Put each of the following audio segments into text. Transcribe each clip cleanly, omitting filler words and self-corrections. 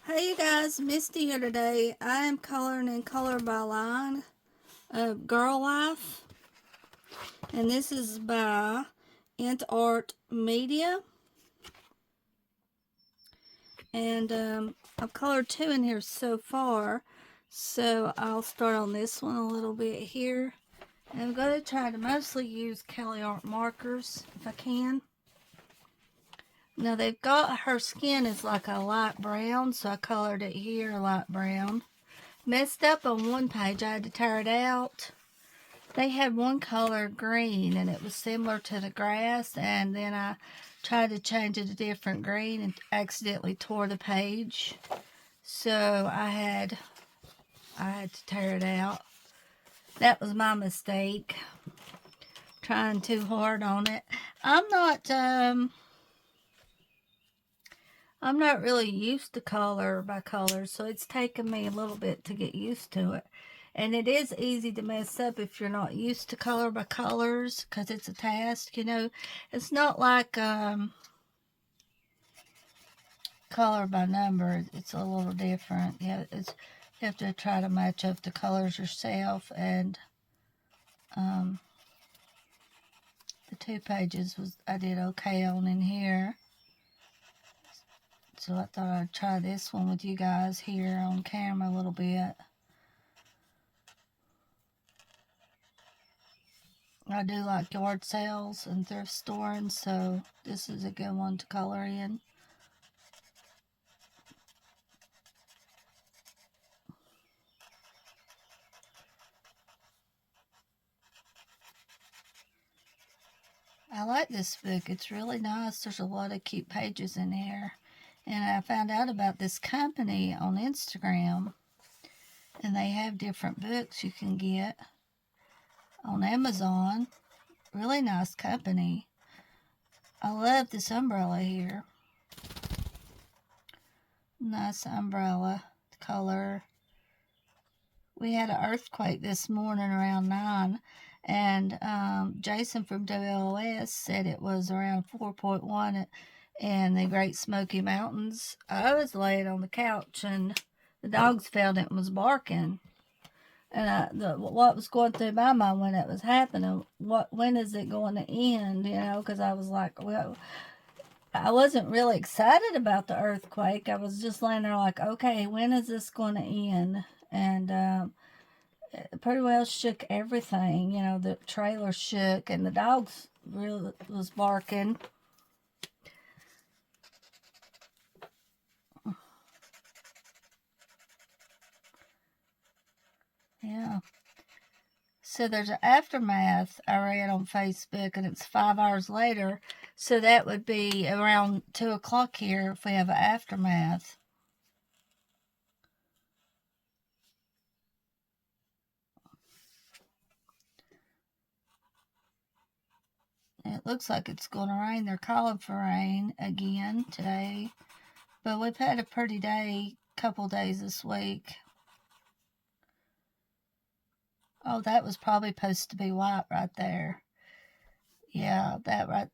Hey you guys, Misty here today. I am coloring in Color by Line of Girl Life, and this is by IntArtMedia. And I've colored two in here so far, so I'll start on this one a little bit here. And I'm going to try to mostly use Kelly Art markers if I can. Now they've got, her skin is like a light brown, so I colored it here light brown. Messed up on one page, I had to tear it out. They had one color green and it was similar to the grass, and then I tried to change it to different green and accidentally tore the page. So I had to tear it out. That was my mistake. Trying too hard on it. I'm not really used to color by color, so it's taken me a little bit to get used to it. And it is easy to mess up if you're not used to color by colors, because it's a task, you know. It's not like color by number. It's a little different. Yeah, you have to try to match up the colors yourself. And the 2 pages I did okay on in here. So I thought I'd try this one with you guys here on camera a little bit. I do like yard sales and thrift storing, so this is a good one to color in. I like this book. It's really nice. There's a lot of cute pages in here. And I found out about this company on Instagram, and they have different books you can get on Amazon. Really nice company. I love this umbrella here. Nice umbrella color. We had an earthquake this morning around 9, and Jason from WLS said it was around 4.1 in the Great Smoky Mountains. I was laying on the couch, and the dogs felt it and was barking. And what was going through my mind when it was happening, when is it going to end, you know, because I was like, well, I wasn't really excited about the earthquake. I was just laying there like, okay, when is this going to end? And it pretty well shook everything. You know, the trailer shook, and the dogs really was barking. Yeah. So there's an aftermath I read on Facebook, and it's 5 hours later. So that would be around 2 o'clock here if we have an aftermath. It looks like it's going to rain. They're calling for rain again today. But we've had a pretty couple days this week. Oh, that was probably supposed to be white right there. Yeah, that right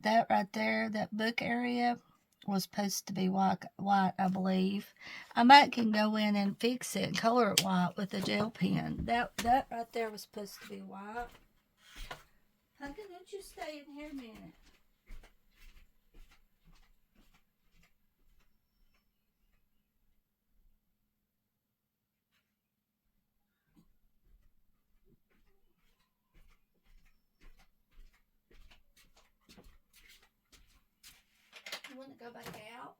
there, that book area was supposed to be white, I believe. I might can go in and fix it and color it white with a gel pen. That right there was supposed to be white. Hunky, don't you stay in here a minute? You want to go back out?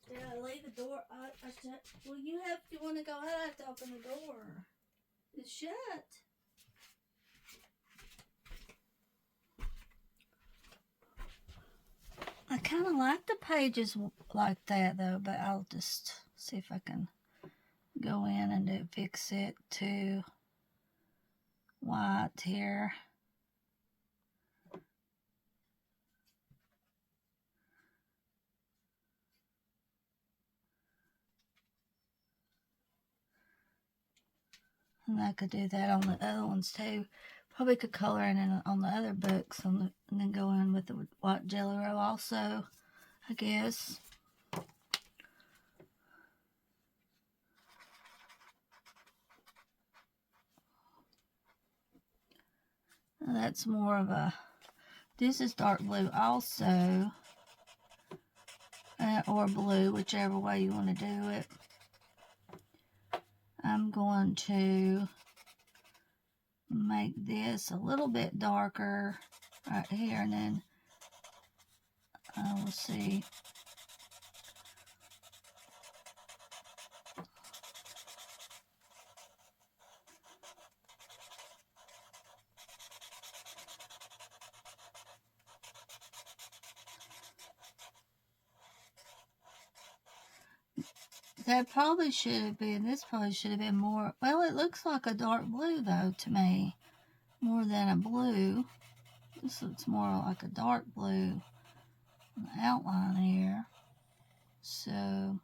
Did I leave the door? I shut. Well, you want to go out, I have to open the door. It's shut. I kind of like the pages like that though, but I'll just see if I can go in and fix it to white here. And I could do that on the other ones too. Probably could color in on the other books and then go in with the white Jelly Roll also. I guess. That's more of a, this is dark blue also, or blue, whichever way you want to do it. I'm going to make this a little bit darker right here, and then I will see. That probably should have been, this probably should have been more, well, it looks like a dark blue though to me, more than a blue. This looks more like a dark blue on the outline here. So,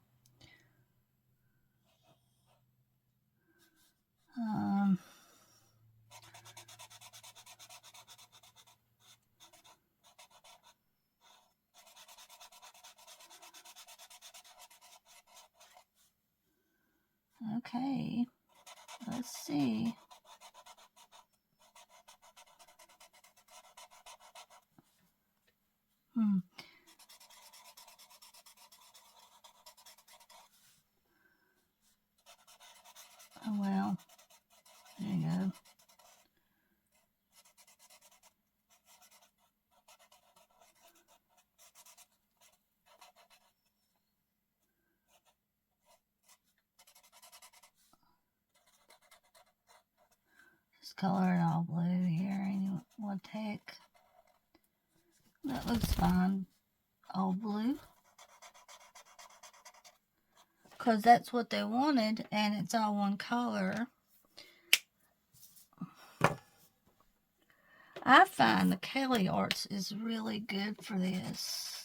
okay, let's see. Oh well, there you go. Just color it all blue here, and we'll take, that looks fine, all blue. Because that's what they wanted, and it's all one color. I find the Kelly Arts is really good for this.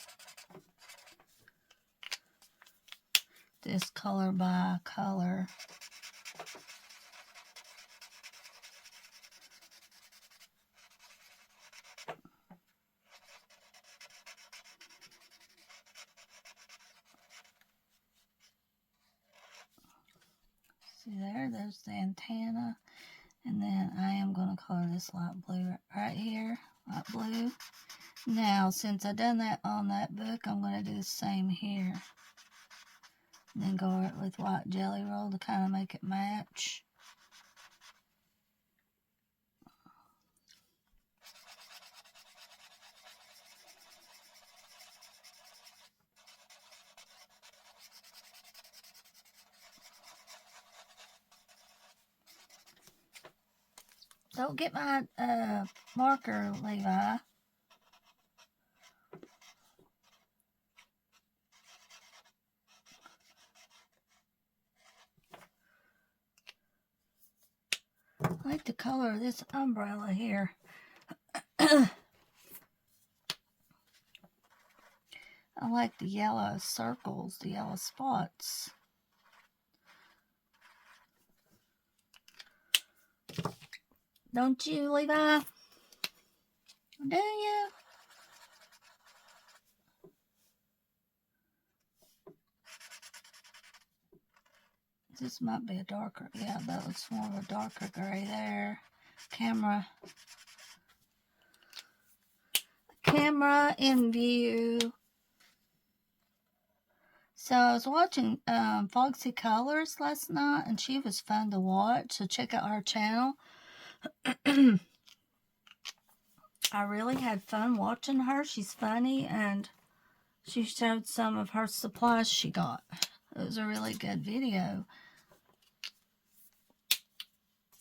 This color by color. See there, there's the antenna. And then I am going to color this light blue right here, light blue. Now, since I done that on that book, I'm going to do the same here. And then go with white jelly roll to kind of make it match. Don't get my marker, Levi. I like the color of this umbrella here. I like the yellow circles, the yellow spots. Don't you, Levi? Do you? This might be a darker, yeah, that looks more of a darker gray there. Camera in view. So I was watching Foxy Colors last night, and she was fun to watch, so check out her channel. I really had fun watching her. She's funny, and she showed some of her supplies she got. It was a really good video.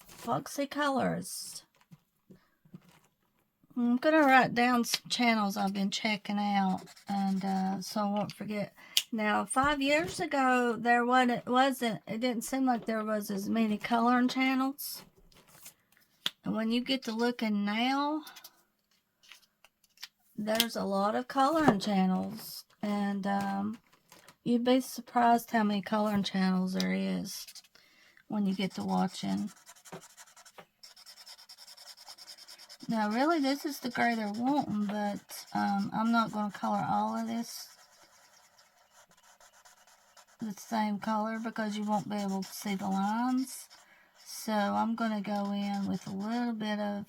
Foxy Colors. I'm going to write down some channels I've been checking out, and so I won't forget. Now, 5 years ago, it didn't seem like there was as many coloring channels. And when you get to looking now, there's a lot of coloring channels, and you'd be surprised how many coloring channels there is when you get to watching. Now, really, this is the gray they're wanting, but I'm not going to color all of this. the same color because you won't be able to see the lines. So I'm going to go in with a little bit of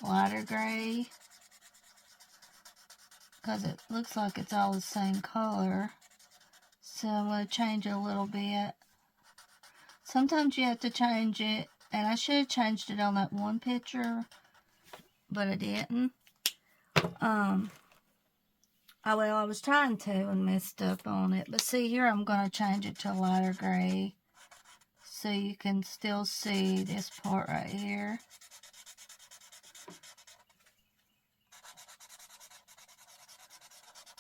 lighter gray because it looks like it's all the same color. So I'm going to change it a little bit. Sometimes you have to change it, and I should have changed it on that one picture, but I didn't. I was trying to and messed up on it. But see here, I'm going to change it to a lighter gray so you can still see this part right here.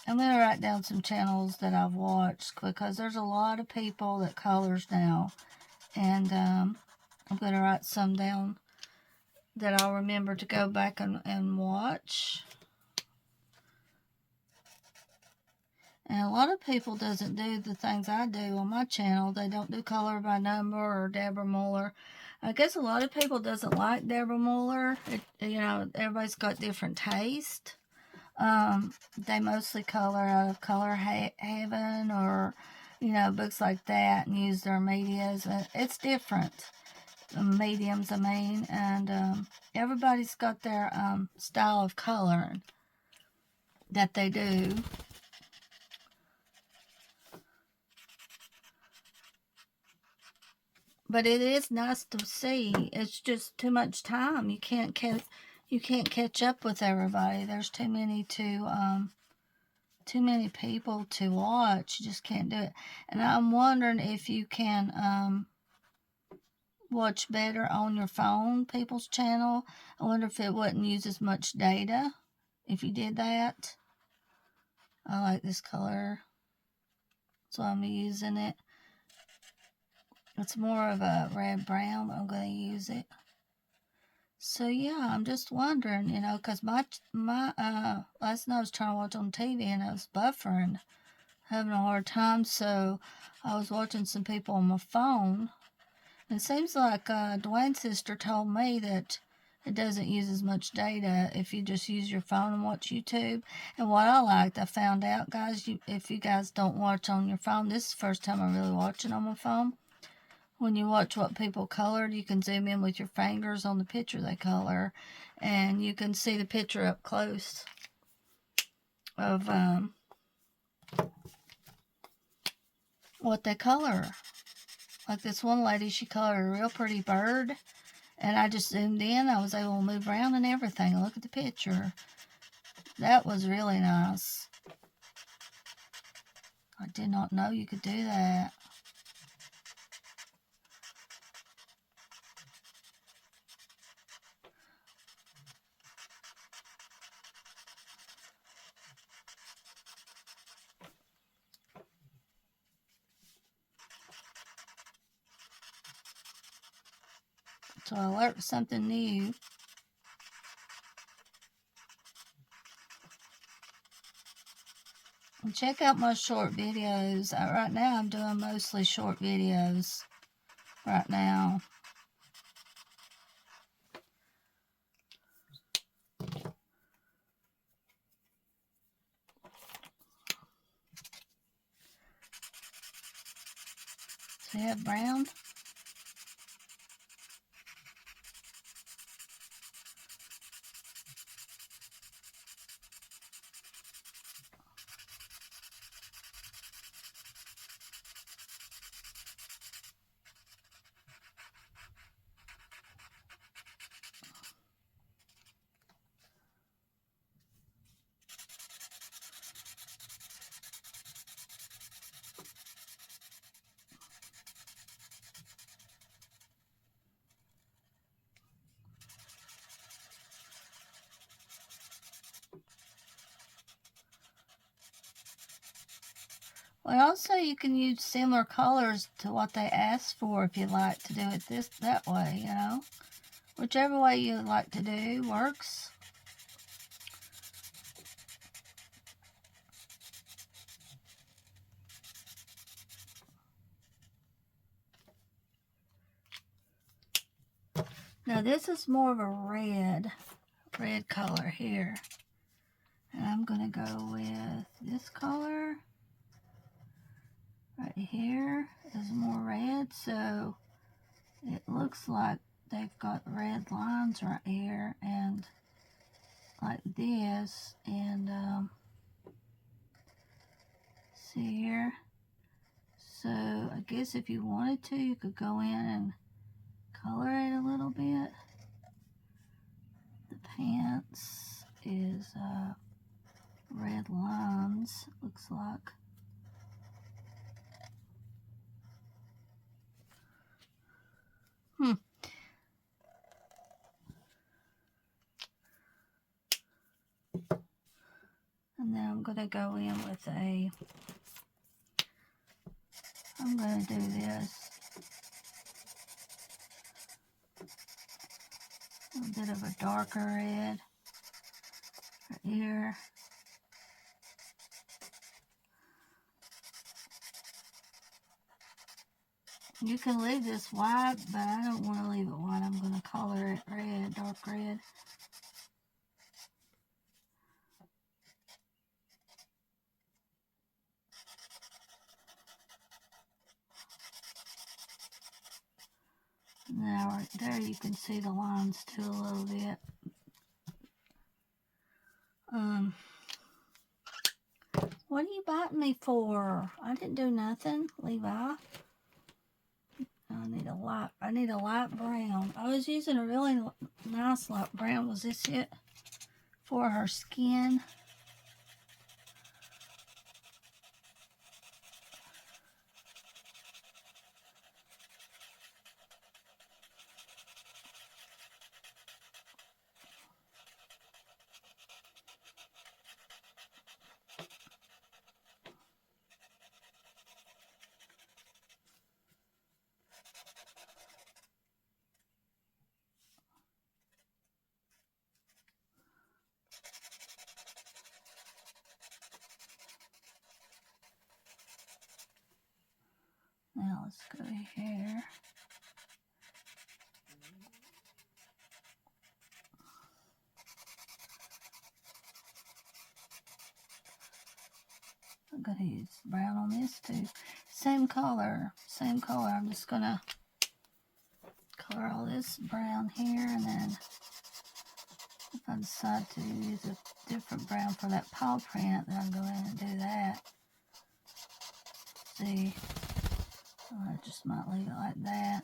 I'm going to write down some channels that I've watched because there's a lot of people that colors now. And I'm going to write some down that I'll remember to go back and watch. And a lot of people doesn't do the things I do on my channel. They don't do color by number or Deborah Muller. I guess a lot of people doesn't like Deborah Muller. You know, everybody's got different taste. They mostly color out of Color Haven or, you know, books like that and use their medias. It's different. Mediums, I mean. And everybody's got their style of coloring that they do. But it is nice to see. It's just too much time. You can't catch up with everybody. There's too many people to watch. You just can't do it. And I'm wondering if you can watch better on your phone, people's channel. I wonder if it wouldn't use as much data if you did that. I like this color, so I'm using it. It's more of a red-brown, but I'm going to use it. So, yeah, I'm just wondering, you know, because my last night I was trying to watch on TV and I was buffering, having a hard time, so I was watching some people on my phone. And it seems like Dwayne's sister told me that it doesn't use as much data if you just use your phone and watch YouTube. And what I liked, I found out, guys, if you guys don't watch on your phone, this is the first time I'm really watching on my phone. When you watch what people colored, you can zoom in with your fingers on the picture they color, and you can see the picture up close of what they color. Like this one lady, she colored a real pretty bird, and I just zoomed in. I was able to move around and everything and look at the picture. That was really nice. I did not know you could do that. So I learned something new. And check out my short videos. Right now I'm doing mostly short videos right now. So you have brown. Well, also you can use similar colors to what they ask for if you like to do it that way, you know. Whichever way you like to do works. Now this is more of a red color here. And I'm going to go with this color. here is more red, so it looks like they've got red lines right here and like this, and see here. So I guess if you wanted to, you could go in and color it a little bit. The pants is red lines, looks like. And then I'm going to go in with I'm going to do this. A bit of a darker red right here. You can leave this white, but I don't want to leave it white. I'm going to color it red, dark red. Now right there you can see the lines too a little bit. What are you biting me for? I didn't do nothing, Levi. I need a light brown. I was using a really nice light brown. Was this it? For her skin. Now let's go here. I'm going to use brown on this too. Same color, same color. I'm just going to color all this brown here, and then if I decide to use a different brown for that paw print, then I'll go in and do that. See, I just might leave it like that.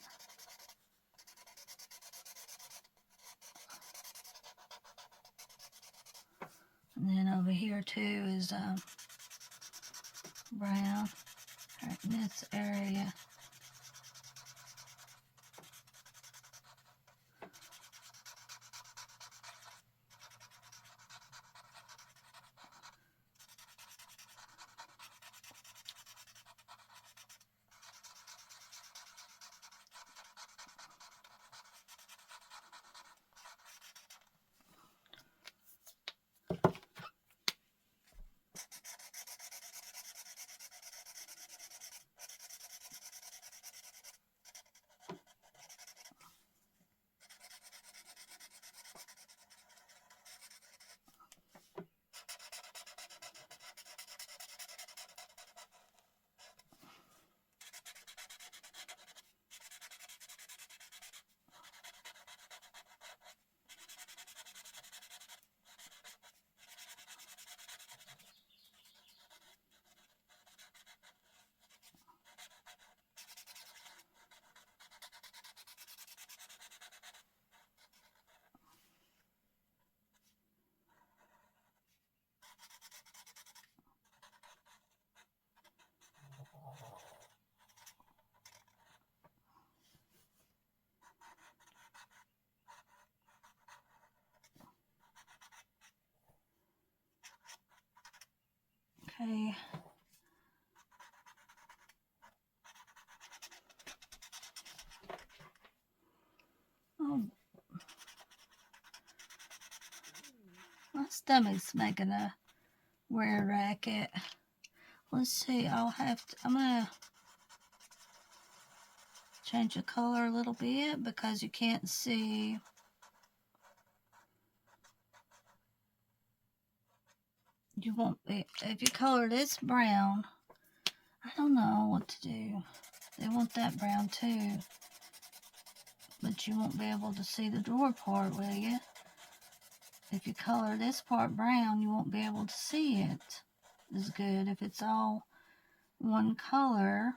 And then over here too is brown right in this area. Okay. Oh, my stomach's making a weird racket. Let's see, I'm gonna change the color a little bit because you can't see. You won't be, if you color this brown, I don't know what to do. They want that brown too. But you won't be able to see the drawer part, will you? If you color this part brown, you won't be able to see it as good. If it's all one color,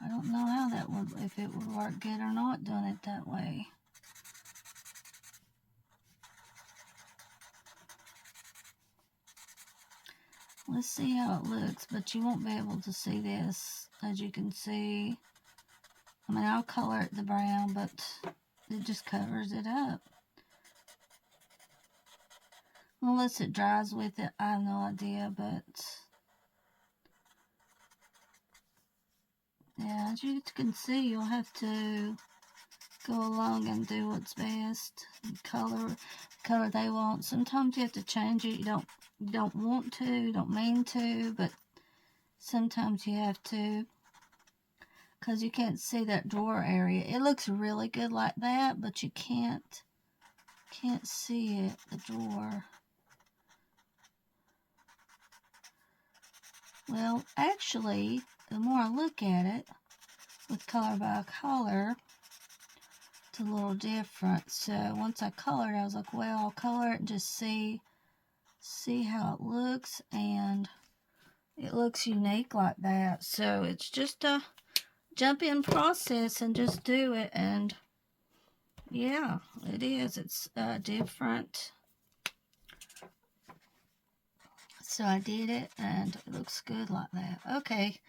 I don't know how that would, if it would work good or not doing it that way. Let's see how it looks, but you won't be able to see this. As you can see, I mean, I'll color it the brown, but it just covers it up. Unless it dries with it, I have no idea, but yeah, as you can see, you'll have to go along and do what's best. Color they want. Sometimes you have to change it. You don't want to, don't mean to, but sometimes you have to, because you can't see that drawer area. It looks really good like that, but you can't see it, the drawer. Well, actually, the more I look at it with color by color, it's a little different. So once I colored, I was like, well, I'll color it and just see how it looks, and it looks unique like that. So it's just a jump in process and just do it, and yeah, it is. It's different. So I did it, and it looks good like that. Okay,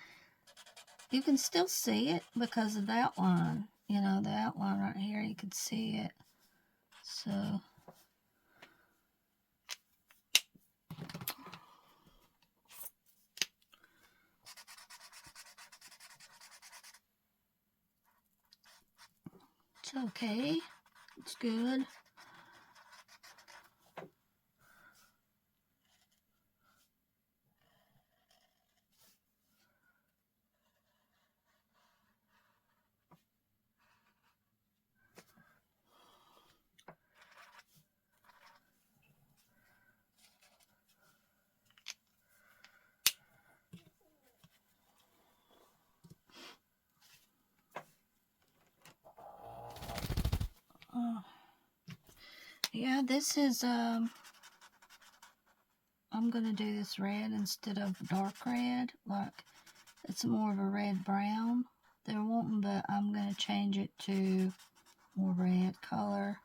you can still see it because of the outline. You know, the outline right here, you can see it. So it's okay. It's good. Yeah, this is, I'm going to do this red instead of dark red. Like, it's more of a red-brown they're wanting, but I'm going to change it to more red color.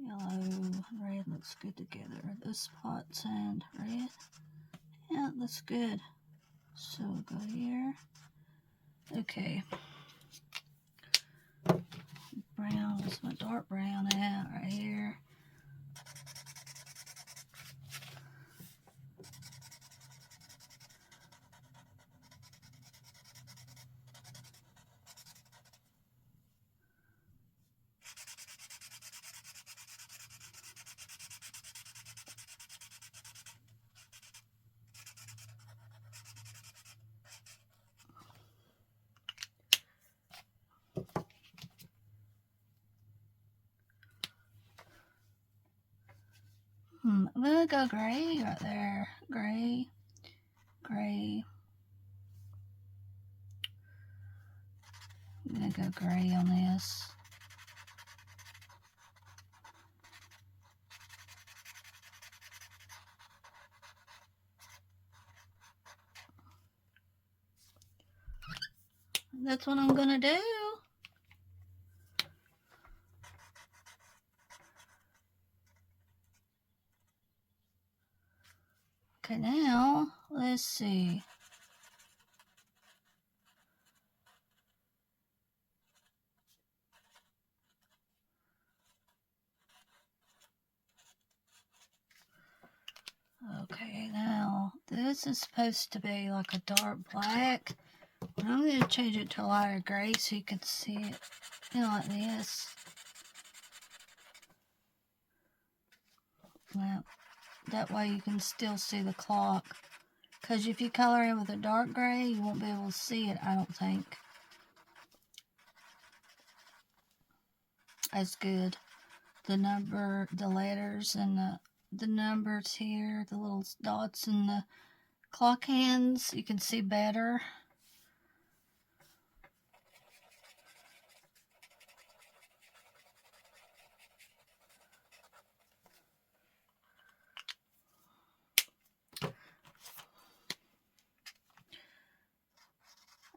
Yellow and red looks good together. Those spots and red. Yeah, it looks good. So we'll go here. Okay. Brown, what's my dark brown at right here? I'm gonna go gray right there. Gray. Gray. I'm gonna go gray on this. That's what I'm gonna do. Okay, now let's see. Okay, now this is supposed to be like a dark black, but I'm going to change it to a lighter gray so you can see it, you know, like this. Well, that way you can still see the clock. Because if you color in with a dark gray, you won't be able to see it, I don't think. That's good. The number, the letters, and the numbers here, the little dots and the clock hands, you can see better.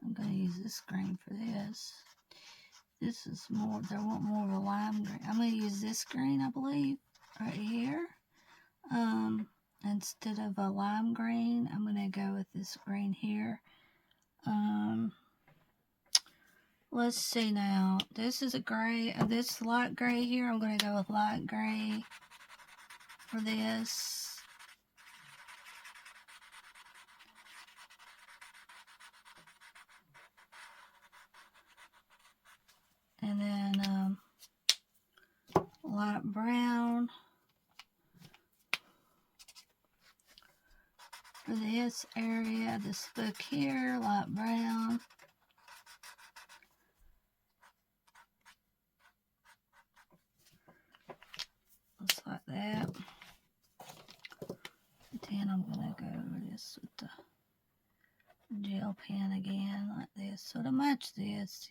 I'm going to use this green for this. This is more, they want more of a lime green. I'm going to use this green, I believe, right here. Instead of a lime green, I'm going to go with this green here. Let's see now. This is a gray, this light gray here. I'm going to go with light gray for this. And then light brown for this area, this book here, light brown. Looks like that. Then I'm going to go over this with the gel pen again, like this. So to match this,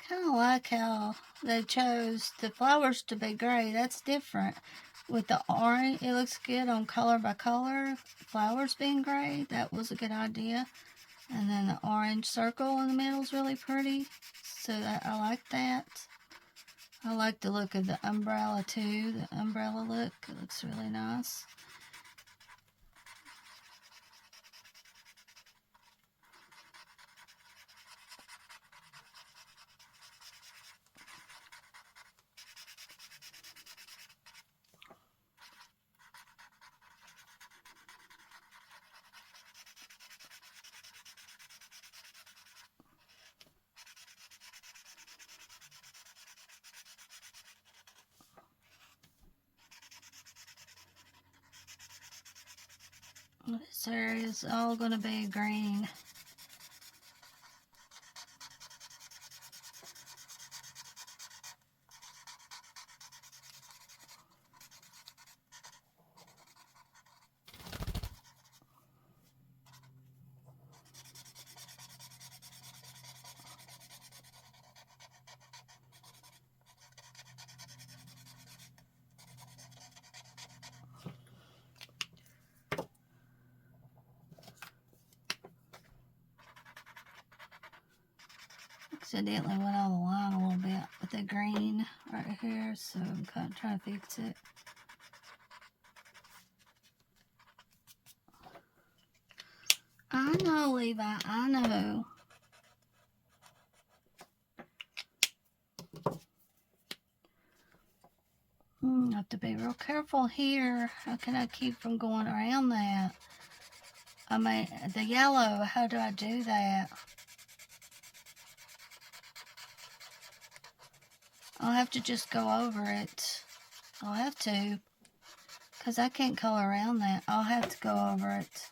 kind of like how they chose the flowers to be gray. That's different. With the orange, it looks good on color by color. Flowers being gray, that was a good idea. And then the orange circle in the middle is really pretty. So I like that. I like the look of the umbrella too. The umbrella look, it looks really nice. This area is all going to be green. Accidentally went on the line a little bit with the green right here, so I'm kind of trying to fix it. I know, Levi, I know. I to be real careful here. How can I keep from going around that? I mean, the yellow, how do I do that? I'll have to just go over it. I'll have to, because I can't color around that. I'll have to go over it.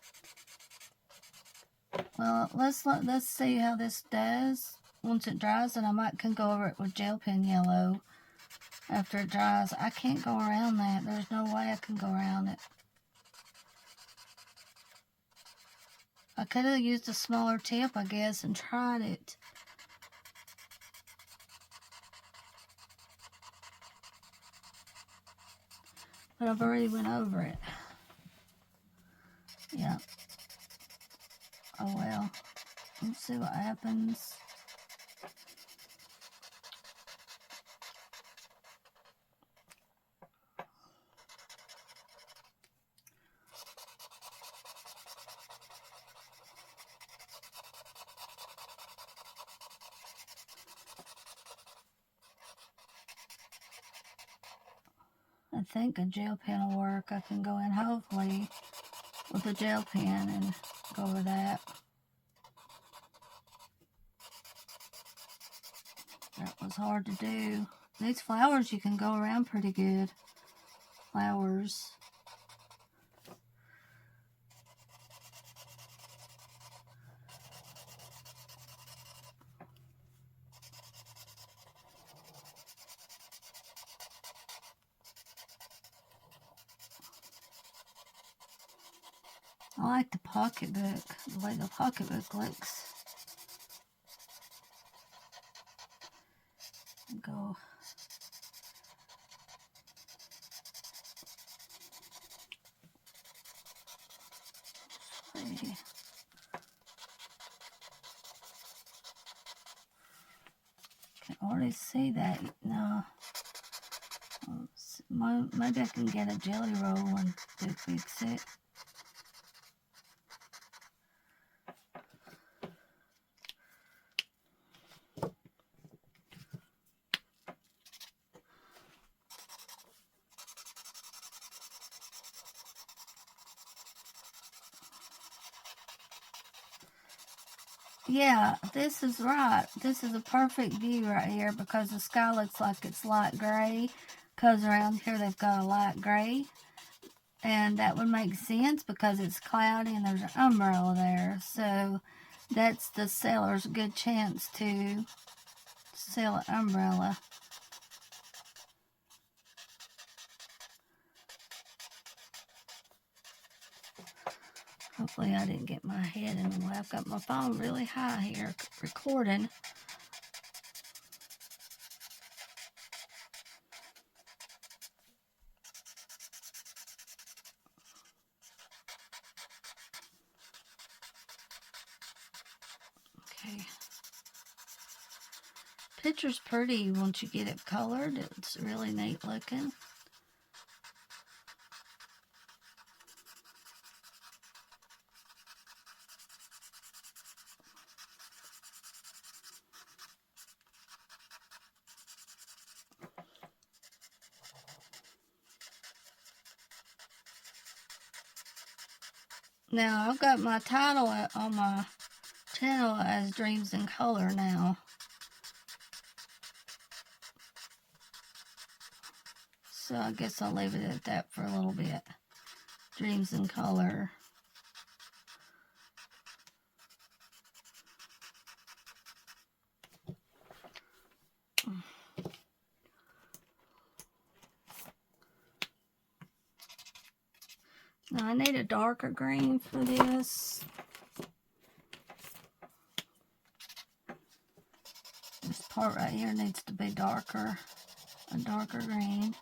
Well, let's see how this does. Once it dries, and I can go over it with gel pen yellow after it dries. I can't go around that. There's no way I can go around it. I could have used a smaller tip, I guess, and tried it. But I've already went over it. Yeah. Oh well. Let's see what happens. I think a gel pen will work. I can go in hopefully with a gel pen and go over that. That was hard to do. These flowers you can go around pretty good. Flowers. I like the pocketbook, the way the pocketbook looks. Go. See. Can already see that. No. Maybe I can get a jelly roll and fix it. Yeah, this is right. This is a perfect view right here because the sky looks like it's light gray. Because around here they've got a light gray. And that would make sense because it's cloudy and there's an umbrella there. So that's the seller's good chance to sell an umbrella. Hopefully I didn't get my head in the way. I've got my phone really high here recording. Okay. Picture's pretty once you get it colored. It's really neat looking. Now, I've got my title on my channel as Dreams in Color now. So I guess I'll leave it at that for a little bit. Dreams in Color. Now I need a darker green for this. This part right here needs to be darker, a darker green.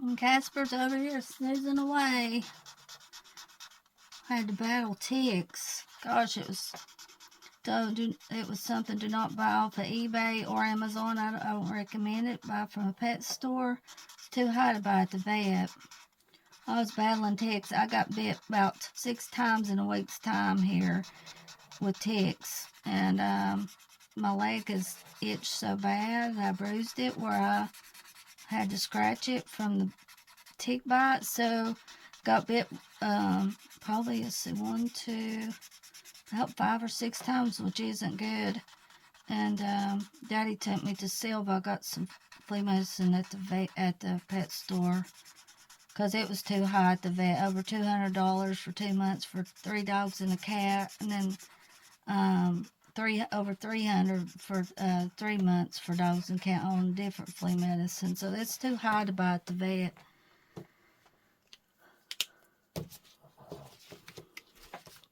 And Casper's over here snoozing away. I had to battle ticks. Gosh, it was something do not buy off of eBay or Amazon. I don't recommend it. Buy from a pet store. It's too high to buy at the vet. I was battling ticks. I got bit about 6 times in a week's time here with ticks. And my leg is itched so bad. I bruised it where I had to scratch it from the tick bite. So got bit probably, let's see, 1, 2, about 5 or 6 times, which isn't good. And Daddy took me to Silva. I got some flea medicine at the pet store because it was too high at the vet. Over $200 for 2 months for 3 dogs and a cat, and then over $300 for 3 months for dogs and cat on different flea medicine. So that's too high to buy at the vet.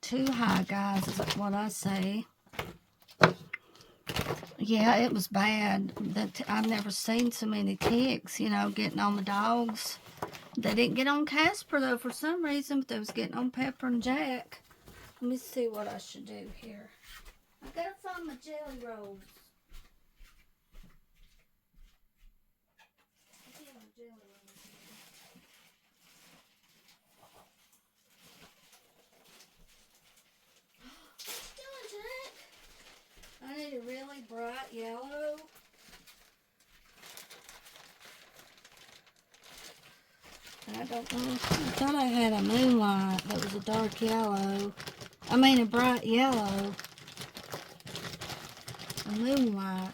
Too high, guys, is what I say. Yeah, it was bad. I've never seen so many ticks, you know, getting on the dogs. They didn't get on Casper, though, for some reason, but they was getting on Pepper and Jack. Let me see what I should do here. I gotta find my jelly rolls. I need a really bright yellow. I don't know. I thought I had a moonlight that was a dark yellow. I mean a bright yellow. A moonlight.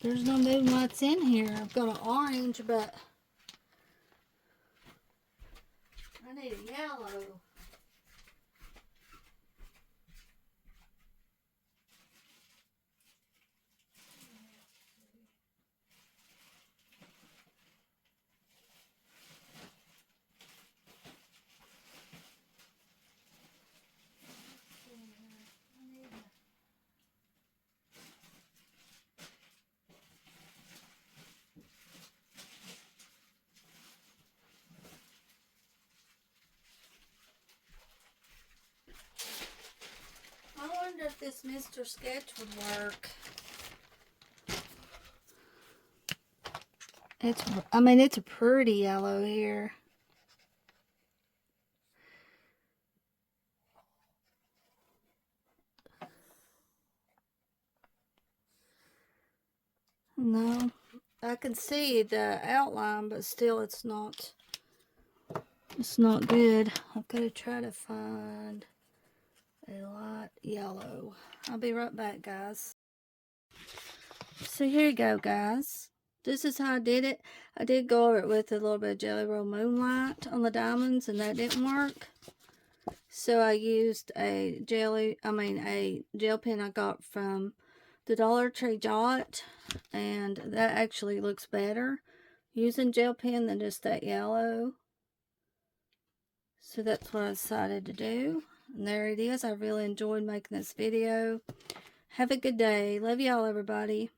There's no moonlights in here. I've got an orange, but I need a yellow. I wonder if this Mr. Sketch would work. It's a pretty yellow here. No, I can see the outline, but still it's not good. I've got to try to find a light yellow. I'll be right back, guys. So here you go, guys. This is how I did it. I did go over it with a little bit of Jelly Roll Moonlight on the diamonds, and that didn't work. So I used a gel pen I got from the Dollar Tree Jot, and that actually looks better using gel pen than just that yellow. So that's what I decided to do. And there it is. I really enjoyed making this video. Have a good day. Love y'all, everybody.